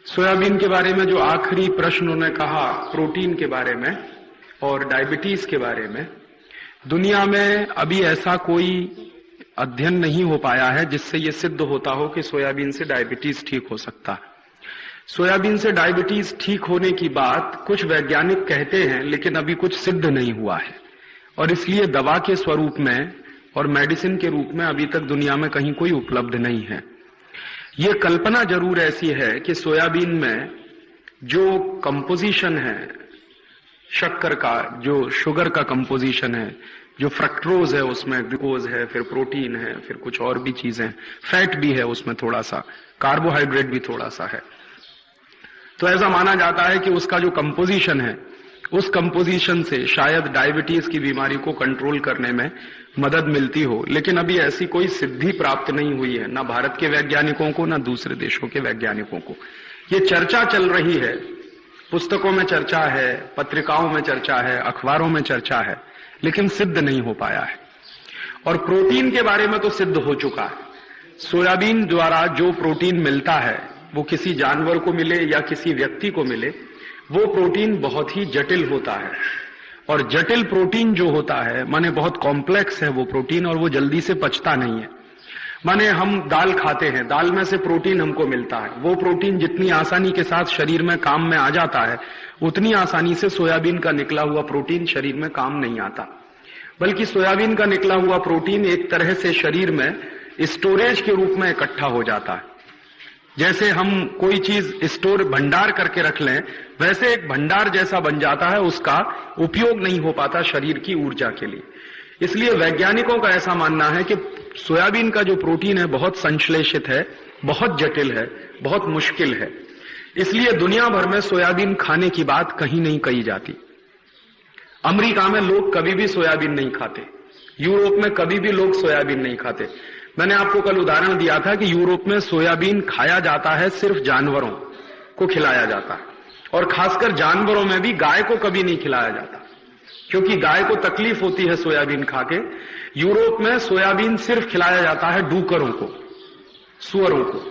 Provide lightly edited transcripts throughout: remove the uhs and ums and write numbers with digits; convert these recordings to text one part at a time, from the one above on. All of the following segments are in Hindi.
सोयाबीन के बारे में जो आखिरी प्रश्न उन्होंने कहा, प्रोटीन के बारे में और डायबिटीज के बारे में, दुनिया में अभी ऐसा कोई अध्ययन नहीं हो पाया है जिससे ये सिद्ध होता हो कि सोयाबीन से डायबिटीज ठीक हो सकता है। सोयाबीन से डायबिटीज ठीक होने की बात कुछ वैज्ञानिक कहते हैं, लेकिन अभी कुछ सिद्ध नहीं हुआ है और इसलिए दवा के स्वरूप में और मेडिसिन के रूप में अभी तक दुनिया में कहीं कोई उपलब्ध नहीं है। ये कल्पना जरूर ऐसी है कि सोयाबीन में जो कंपोजिशन है शक्कर का, जो शुगर का कंपोजिशन है, जो फ्रक्टोज है, उसमें ग्लूकोज है, फिर प्रोटीन है, फिर कुछ और भी चीजें, फैट भी है उसमें थोड़ा सा, कार्बोहाइड्रेट भी थोड़ा सा है। तो ऐसा माना जाता है कि उसका जो कंपोजिशन है, उस कंपोजिशन से शायद डायबिटीज की बीमारी को कंट्रोल करने में मदद मिलती हो, लेकिन अभी ऐसी कोई सिद्धि प्राप्त नहीं हुई है, ना भारत के वैज्ञानिकों को, ना दूसरे देशों के वैज्ञानिकों को। ये चर्चा चल रही है, पुस्तकों में चर्चा है, पत्रिकाओं में चर्चा है, अखबारों में चर्चा है, लेकिन सिद्ध नहीं हो पाया है। और प्रोटीन के बारे में तो सिद्ध हो चुका है। सोयाबीन द्वारा जो प्रोटीन मिलता है, वो किसी जानवर को मिले या किसी व्यक्ति को मिले, वो प्रोटीन बहुत ही जटिल होता है। और जटिल प्रोटीन जो होता है, माने बहुत कॉम्प्लेक्स है वो प्रोटीन, और वो जल्दी से पचता नहीं है। माने हम दाल खाते हैं, दाल में से प्रोटीन हमको मिलता है, वो प्रोटीन जितनी आसानी के साथ शरीर में काम में आ जाता है, उतनी आसानी से सोयाबीन का निकला हुआ प्रोटीन शरीर में काम नहीं आता। बल्कि सोयाबीन का निकला हुआ प्रोटीन एक तरह से शरीर में स्टोरेज के रूप में इकट्ठा हो जाता है। जैसे हम कोई चीज स्टोर भंडार करके रख लें, वैसे एक भंडार जैसा बन जाता है, उसका उपयोग नहीं हो पाता शरीर की ऊर्जा के लिए। इसलिए वैज्ञानिकों का ऐसा मानना है कि सोयाबीन का जो प्रोटीन है बहुत संश्लेषित है, बहुत जटिल है, बहुत मुश्किल है। इसलिए दुनिया भर में सोयाबीन खाने की बात कहीं नहीं कही जाती। अमेरिका में लोग कभी भी सोयाबीन नहीं खाते, यूरोप में कभी भी लोग सोयाबीन नहीं खाते। मैंने आपको कल उदाहरण दिया था कि यूरोप में सोयाबीन खाया जाता है, सिर्फ जानवरों को खिलाया जाता है, और खासकर जानवरों में भी गाय को कभी नहीं खिलाया जाता, क्योंकि गाय को तकलीफ होती है सोयाबीन खाके। यूरोप में सोयाबीन सिर्फ खिलाया जाता है डूकरों को, सुअरों को।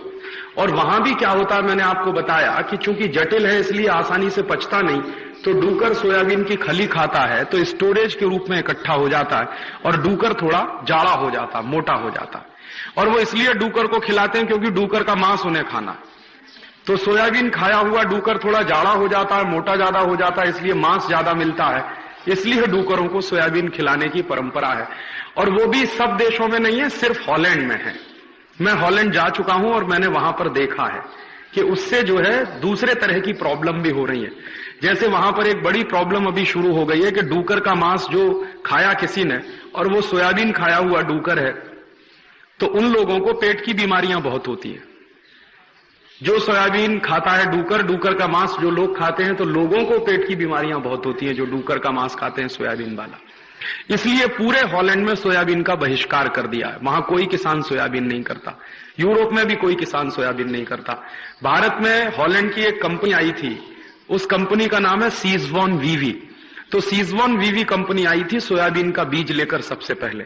और वहां भी क्या होता है, मैंने आपको बताया कि चूंकि जटिल है इसलिए आसानी से पचता नहीं, तो डूकर सोयाबीन की खली खाता है तो स्टोरेज के रूप में इकट्ठा हो जाता है, और डूकर थोड़ा जाड़ा हो जाता, मोटा हो जाता। और वो इसलिए डूकर को खिलाते हैं क्योंकि डूकर का मांस उन्हें खाना। तो सोयाबीन खाया हुआ डूकर थोड़ा जाड़ा हो जाता है, मोटा ज्यादा हो जाता है, इसलिए मांस ज्यादा मिलता है, इसलिए डूकरों को सोयाबीन खिलाने की परंपरा है। और वो भी सब देशों में नहीं है, सिर्फ हॉलैंड में है। मैं हॉलैंड जा चुका हूं और मैंने वहां पर देखा है कि उससे जो है दूसरे तरह की प्रॉब्लम भी हो रही है। जैसे वहां पर एक बड़ी प्रॉब्लम अभी शुरू हो गई है कि डूकर का मांस जो खाया किसी ने और वो सोयाबीन खाया हुआ डूकर है, तो उन लोगों को पेट की बीमारियां बहुत होती है। जो सोयाबीन खाता है डूकर, डूकर का मांस जो लोग खाते हैं, तो लोगों को पेट की बीमारियां बहुत होती हैं जो डूकर का मांस खाते हैं सोयाबीन वाला। इसलिए पूरे हॉलैंड में सोयाबीन का बहिष्कार कर दिया है। वहां कोई किसान सोयाबीन नहीं करता, यूरोप में भी कोई किसान सोयाबीन नहीं करता। भारत में हॉलैंड की एक कंपनी आई थी, उस कंपनी का नाम है सीजवान वीवी। तो सीजवान वीवी कंपनी आई थी सोयाबीन का बीज लेकर सबसे पहले,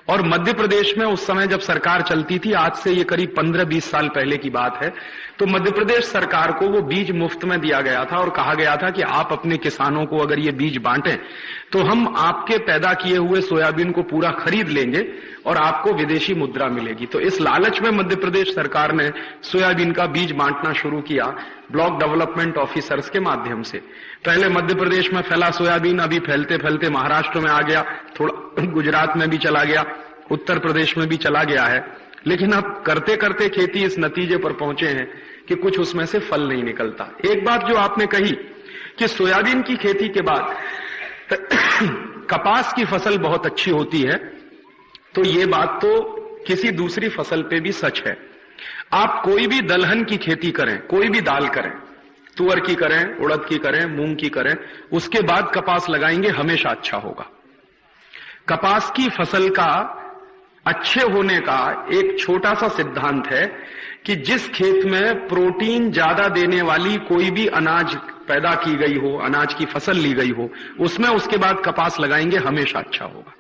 और मध्य प्रदेश में उस समय जब सरकार चलती थी, आज से ये करीब 15-20 साल पहले की बात है, तो मध्य प्रदेश सरकार को वो बीज मुफ्त में दिया गया था और कहा गया था कि आप अपने किसानों को अगर ये बीज बांटें तो हम आपके पैदा किए हुए सोयाबीन को पूरा खरीद लेंगे और आपको विदेशी मुद्रा मिलेगी। तो इस लालच में मध्य प्रदेश सरकार ने सोयाबीन का बीज बांटना शुरू किया ब्लॉक डेवलपमेंट ऑफिसर्स के माध्यम से। पहले मध्य प्रदेश में फैला सोयाबीन, अभी फैलते फैलते महाराष्ट्र में आ गया, थोड़ा गुजरात में भी चला गया, उत्तर प्रदेश में भी चला गया है। लेकिन अब करते करते खेती इस नतीजे पर पहुंचे हैं कि कुछ उसमें से फल नहीं निकलता। एक बात जो आपने कही कि सोयाबीन की खेती के बाद कपास की फसल बहुत अच्छी होती है, तो ये बात तो किसी दूसरी फसल पे भी सच है। आप कोई भी दलहन की खेती करें, कोई भी दाल करें, तुअर की करें, उड़द की करें, मूंग की करें, उसके बाद कपास लगाएंगे, हमेशा अच्छा होगा। कपास की फसल का अच्छे होने का एक छोटा सा सिद्धांत है कि जिस खेत में प्रोटीन ज्यादा देने वाली कोई भी अनाज पैदा की गई हो, अनाज की फसल ली गई हो, उसमें उसके बाद कपास लगाएंगे, हमेशा अच्छा होगा।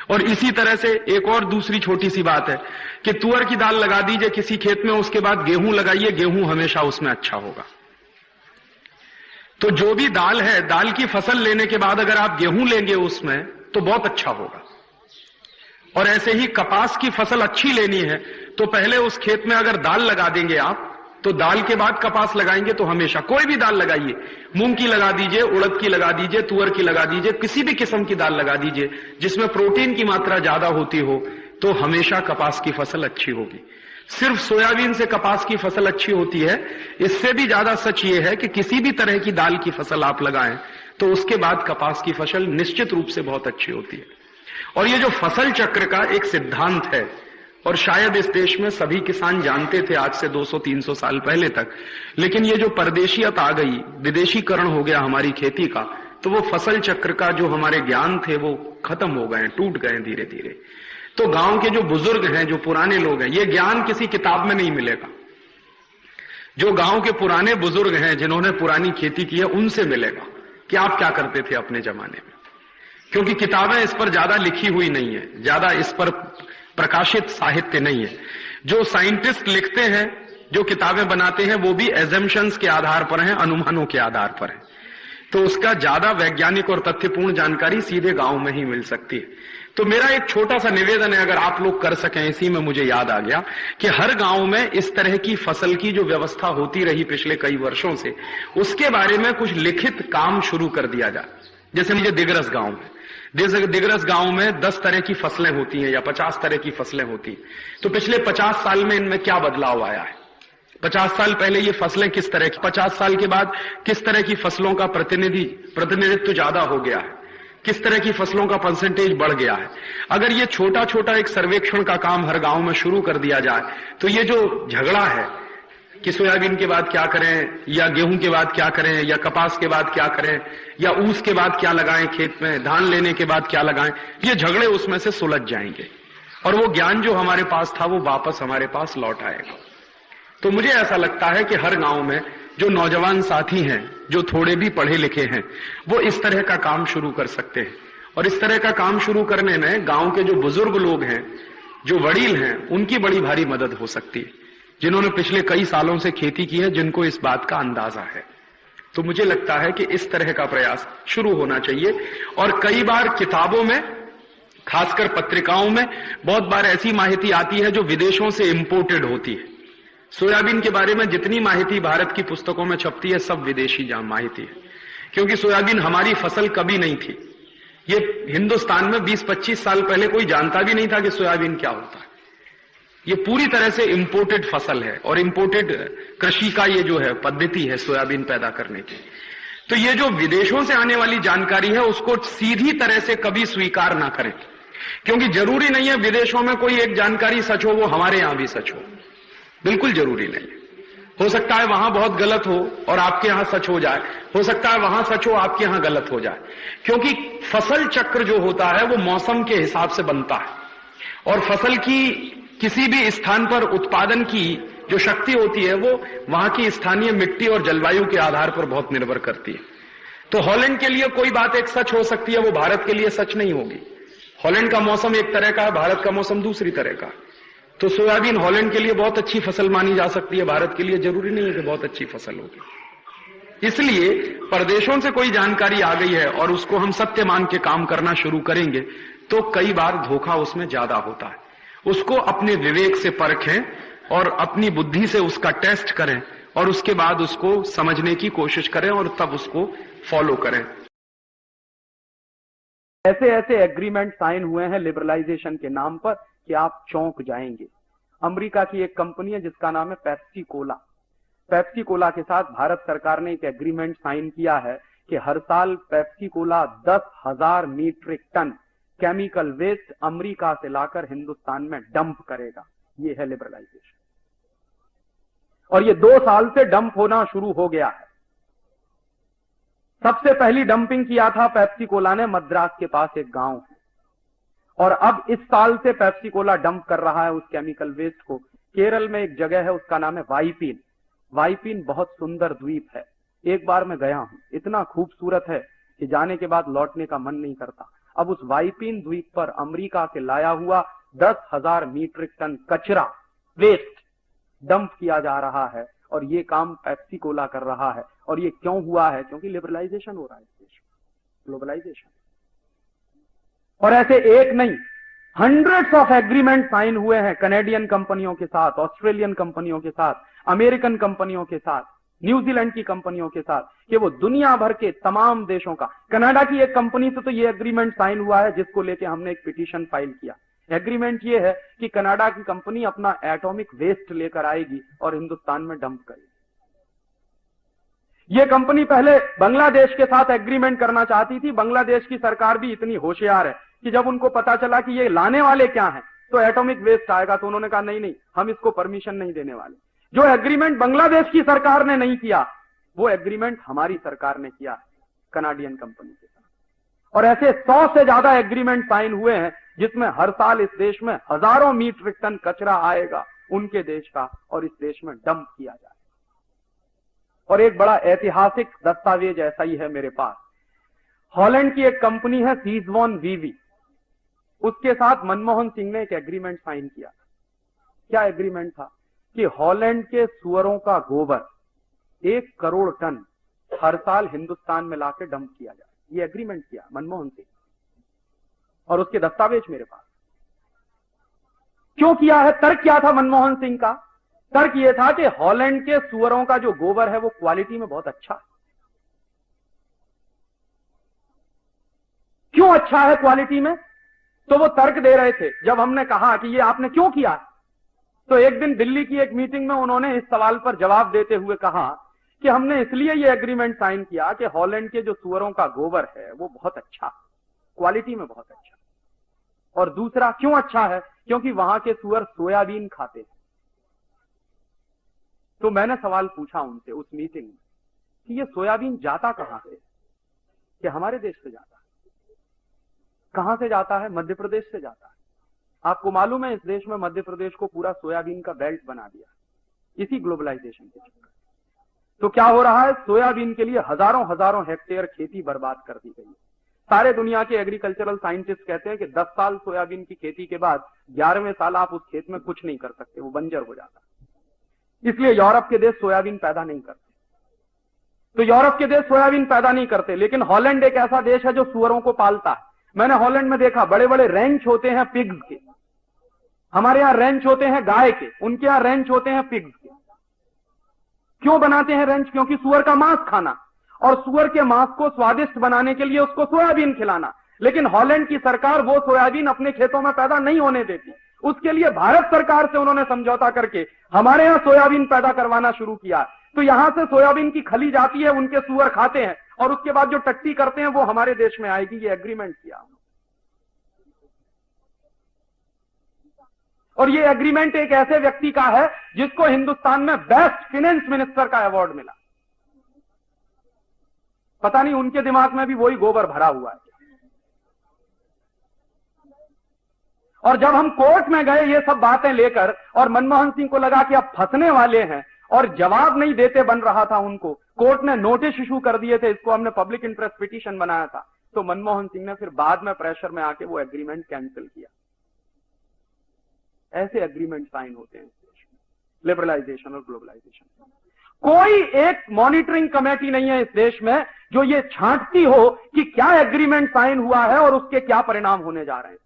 और इसी तरह से एक और दूसरी छोटी सी बात है कि तुअर की दाल लगा दीजिए किसी खेत में, उसके बाद गेहूं लगाइए, गेहूं हमेशा उसमें अच्छा होगा। तो जो भी दाल है, दाल की फसल लेने के बाद अगर आप गेहूं लेंगे उसमें तो बहुत अच्छा होगा। और ऐसे ही कपास की फसल अच्छी लेनी है तो पहले उस खेत में अगर दाल लगा देंगे आप, तो दाल के बाद कपास लगाएंगे तो हमेशा, कोई भी दाल लगाइए, मूंग की लगा दीजिए, उड़द की लगा दीजिए, तुअर की लगा दीजिए, किसी भी किस्म की दाल लगा दीजिए जिसमें प्रोटीन की मात्रा ज्यादा होती हो, तो हमेशा कपास की फसल अच्छी होगी। सिर्फ सोयाबीन से कपास की फसल अच्छी होती है, इससे भी ज्यादा सच ये है कि किसी भी तरह की दाल की फसल आप लगाएं तो उसके बाद कपास की फसल निश्चित रूप से बहुत अच्छी होती है। और ये जो फसल चक्र का एक सिद्धांत है, और शायद इस देश में सभी किसान जानते थे आज से 200-300 साल पहले तक, लेकिन ये जो परदेशियत आ गई, विदेशीकरण हो गया हमारी खेती का, तो वो फसल चक्र का जो हमारे ज्ञान थे वो खत्म हो गए, टूट गए धीरे धीरे। तो गांव के जो बुजुर्ग हैं, जो पुराने लोग हैं, ये ज्ञान किसी किताब में नहीं मिलेगा। जो गांव के पुराने बुजुर्ग हैं जिन्होंने पुरानी खेती की है, उनसे मिलेगा कि आप क्या करते थे अपने जमाने में, क्योंकि किताबें इस पर ज्यादा लिखी हुई नहीं है, ज्यादा इस पर प्रकाशित साहित्य नहीं है। जो साइंटिस्ट लिखते हैं, जो किताबें बनाते हैं, वो भी एजम्पशंस के आधार पर हैं, अनुमानों के आधार पर है। तो उसका ज्यादा वैज्ञानिक और तथ्यपूर्ण जानकारी सीधे गांव में ही मिल सकती है। तो मेरा एक छोटा सा निवेदन है, अगर आप लोग कर सकें, इसी में मुझे याद आ गया कि हर गांव में इस तरह की फसल की जो व्यवस्था होती रही पिछले कई वर्षों से, उसके बारे में कुछ लिखित काम शुरू कर दिया जाए। जैसे मुझे दिगरस गांव में, दिगरस गांव में 10 तरह की फसलें होती हैं या 50 तरह की फसलें होती हैं। तो पिछले 50 साल में इनमें क्या बदलाव आया है? 50 साल पहले ये फसलें किस तरह की, 50 साल के बाद किस तरह की फसलों का प्रतिनिधित्व ज्यादा हो गया है, किस तरह की फसलों का परसेंटेज बढ़ गया है। अगर ये छोटा छोटा एक सर्वेक्षण का काम हर गांव में शुरू कर दिया जाए, तो ये जो झगड़ा है कि सोयाबीन के बाद क्या करें, या गेहूं के बाद क्या करें, या कपास के बाद क्या करें, या ऊस के बाद क्या लगाएं खेत में, धान लेने के बाद क्या लगाएं, ये झगड़े उसमें से सुलझ जाएंगे और वो ज्ञान जो हमारे पास था वो वापस हमारे पास लौट आएगा। तो मुझे ऐसा लगता है कि हर गांव में जो नौजवान साथी हैं, जो थोड़े भी पढ़े लिखे हैं, वो इस तरह का काम शुरू कर सकते हैं। और इस तरह का काम शुरू करने में गांव के जो बुजुर्ग लोग हैं, जो वडील हैं, उनकी बड़ी भारी मदद हो सकती है, जिन्होंने पिछले कई सालों से खेती की है, जिनको इस बात का अंदाजा है। तो मुझे लगता है कि इस तरह का प्रयास शुरू होना चाहिए। और कई बार किताबों में, खासकर पत्रिकाओं में, बहुत बार ऐसी माहिती आती है जो विदेशों से इंपोर्टेड होती है। सोयाबीन के बारे में जितनी माहिती भारत की पुस्तकों में छपती है, सब विदेशी माहिती है, क्योंकि सोयाबीन हमारी फसल कभी नहीं थी। ये हिंदुस्तान में 20-25 साल पहले कोई जानता भी नहीं था कि सोयाबीन क्या होता है। ये पूरी तरह से इंपोर्टेड फसल है और इंपोर्टेड कृषि का ये जो है पद्धति है सोयाबीन पैदा करने की। तो ये जो विदेशों से आने वाली जानकारी है, उसको सीधी तरह से कभी स्वीकार ना करें, क्योंकि जरूरी नहीं है विदेशों में कोई एक जानकारी सच हो वो हमारे यहां भी सच हो, बिल्कुल जरूरी नहीं। हो सकता है वहां बहुत गलत हो और आपके यहां सच हो जाए, हो सकता है वहां सच हो आपके यहां गलत हो जाए, क्योंकि फसल चक्र जो होता है वो मौसम के हिसाब से बनता है। और फसल की किसी भी स्थान पर उत्पादन की जो शक्ति होती है वो वहां की स्थानीय मिट्टी और जलवायु के आधार पर बहुत निर्भर करती है। तो हॉलैंड के लिए कोई बात एक सच हो सकती है, वो भारत के लिए सच नहीं होगी। हॉलैंड का मौसम एक तरह का है, भारत का मौसम दूसरी तरह का। तो सोयाबीन हॉलैंड के लिए बहुत अच्छी फसल मानी जा सकती है, भारत के लिए जरूरी नहीं है कि बहुत अच्छी फसल होगी। इसलिए परदेशों से कोई जानकारी आ गई है और उसको हम सत्य मान के काम करना शुरू करेंगे तो कई बार धोखा उसमें ज्यादा होता है। उसको अपने विवेक से परखें और अपनी बुद्धि से उसका टेस्ट करें और उसके बाद उसको समझने की कोशिश करें और तब उसको फॉलो करें। ऐसे ऐसे एग्रीमेंट साइन हुए हैं लिबरलाइजेशन के नाम पर कि आप चौंक जाएंगे। अमेरिका की एक कंपनी है जिसका नाम है पेप्सी कोला। पेप्सी कोला के साथ भारत सरकार ने एक एग्रीमेंट साइन किया है कि हर साल Pepsi Cola 10,000 metric ton chemical waste America से लाकर हिंदुस्तान में डंप करेगा। ये है लिबरलाइजेशन। और ये 2 साल से डंप होना शुरू हो गया है। सबसे पहली डंपिंग किया था पेप्सी कोला ने मद्रास के पास एक गांव है, और अब इस साल से पेप्सी कोला डंप कर रहा है उस केमिकल वेस्ट को। केरल में एक जगह है, उसका नाम है वाइपीन। वाइपीन बहुत सुंदर द्वीप है। एक बार मैं गया हूं, इतना खूबसूरत है कि जाने के बाद लौटने का मन नहीं करता। अब उस वाइपिन द्वीप पर अमेरिका के लाया हुआ 10,000 मीट्रिक टन कचरा, वेस्ट डंप किया जा रहा है, और ये काम पेप्सी कोला कर रहा है। और ये क्यों हुआ है? क्योंकि लिबरलाइजेशन हो रहा है इस देश में, ग्लोबलाइजेशन। और ऐसे एक नहीं, हंड्रेड्स ऑफ एग्रीमेंट साइन हुए हैं कनेडियन कंपनियों के साथ, ऑस्ट्रेलियन कंपनियों के साथ, अमेरिकन कंपनियों के साथ, न्यूजीलैंड की कंपनियों के साथ, कि वो दुनिया भर के तमाम देशों का, कनाडा की एक कंपनी से तो ये एग्रीमेंट साइन हुआ है जिसको लेके हमने एक पिटीशन फाइल किया। एग्रीमेंट ये है कि कनाडा की कंपनी अपना एटॉमिक वेस्ट लेकर आएगी और हिंदुस्तान में डंप करेगी। ये कंपनी पहले बांग्लादेश के साथ एग्रीमेंट करना चाहती थी। बांग्लादेश की सरकार भी इतनी होशियार है कि जब उनको पता चला कि ये लाने वाले क्या हैं, तो एटॉमिक वेस्ट आएगा, तो उन्होंने कहा नहीं नहीं, हम इसको परमिशन नहीं देने वाले। जो एग्रीमेंट बांग्लादेश की सरकार ने नहीं किया, वो एग्रीमेंट हमारी सरकार ने किया कनाडियन कंपनी के साथ। और ऐसे 100 से ज्यादा एग्रीमेंट साइन हुए हैं जिसमें हर साल इस देश में हजारों मीट्रिक टन कचरा आएगा उनके देश का, और इस देश में डंप किया जाएगा। और एक बड़ा ऐतिहासिक दस्तावेज ऐसा ही है मेरे पास। हॉलैंड की एक कंपनी है सीजवॉन वीवी, उसके साथ मनमोहन सिंह ने एक एग्रीमेंट साइन किया। क्या एग्रीमेंट था? कि हॉलैंड के सुअरों का गोबर 1 करोड़ टन हर साल हिंदुस्तान में लाके डंप किया जाए। ये एग्रीमेंट किया मनमोहन सिंह, और उसके दस्तावेज मेरे पास। क्यों किया है? तर्क क्या था मनमोहन सिंह का? तर्क यह था कि हॉलैंड के सुअरों का जो गोबर है वो क्वालिटी में बहुत अच्छा है। क्यों अच्छा है क्वालिटी में? तो वो तर्क दे रहे थे। जब हमने कहा कि ये आपने क्यों किया, तो एक दिन दिल्ली की एक मीटिंग में उन्होंने इस सवाल पर जवाब देते हुए कहा कि हमने इसलिए ये एग्रीमेंट साइन किया कि हॉलैंड के जो सुअरों का गोबर है वो बहुत अच्छा, क्वालिटी में बहुत अच्छा। और दूसरा क्यों अच्छा है? क्योंकि वहां के सुअर सोयाबीन खाते हैं। तो मैंने सवाल पूछा उनसे उस मीटिंग में कि ये सोयाबीन जाता कहां से? कि हमारे देश से जाता है। कहां से जाता है? मध्य प्रदेश से जाता है। आपको मालूम है इस देश में मध्य प्रदेश को पूरा सोयाबीन का बेल्ट बना दिया इसी ग्लोबलाइजेशन के चक्कर। तो क्या हो रहा है? सोयाबीन के लिए हजारों हजारों हेक्टेयर खेती बर्बाद कर दी गई है। सारे दुनिया के एग्रीकल्चरल साइंटिस्ट कहते हैं कि 10 साल सोयाबीन की खेती के बाद 11वें साल आप उस खेत में कुछ नहीं कर सकते, वो बंजर हो जाता है। इसलिए यूरोप के देश सोयाबीन पैदा नहीं करते। तो यूरोप के देश सोयाबीन पैदा नहीं करते, लेकिन हॉलैंड एक ऐसा देश है जो सुअरों को पालता है। मैंने हॉलैंड में देखा बड़े बड़े रेंच होते हैं पिग्स के। हमारे यहां रेंच होते हैं गाय के, उनके यहां रेंच होते हैं पिग्स के। क्यों बनाते हैं रेंच? क्योंकि सुअर का मांस खाना, और सुअर के मांस को स्वादिष्ट बनाने के लिए उसको सोयाबीन खिलाना। लेकिन हॉलैंड की सरकार वो सोयाबीन अपने खेतों में पैदा नहीं होने देती। उसके लिए भारत सरकार से उन्होंने समझौता करके हमारे यहां सोयाबीन पैदा करवाना शुरू किया। तो यहां से सोयाबीन की खली जाती है, उनके सुअर खाते हैं, और उसके बाद जो टट्टी करते हैं वो हमारे देश में आएगी। ये एग्रीमेंट किया। और ये एग्रीमेंट एक ऐसे व्यक्ति का है जिसको हिंदुस्तान में बेस्ट फाइनेंस मिनिस्टर का अवार्ड मिला। पता नहीं उनके दिमाग में भी वही गोबर भरा हुआ है। और जब हम कोर्ट में गए ये सब बातें लेकर, और मनमोहन सिंह को लगा कि अब फंसने वाले हैं, और जवाब नहीं देते बन रहा था उनको, कोर्ट ने नोटिस इशू कर दिए थे, इसको हमने पब्लिक इंटरेस्ट पिटीशन बनाया था। तो मनमोहन सिंह ने फिर बाद में प्रेशर में आके वो एग्रीमेंट कैंसिल किया। ऐसे एग्रीमेंट साइन होते हैं लिबरलाइजेशन और ग्लोबलाइजेशन। कोई एक मॉनिटरिंग कमेटी नहीं है इस देश में जो ये छांटती हो कि क्या एग्रीमेंट साइन हुआ है और उसके क्या परिणाम होने जा रहे हैं।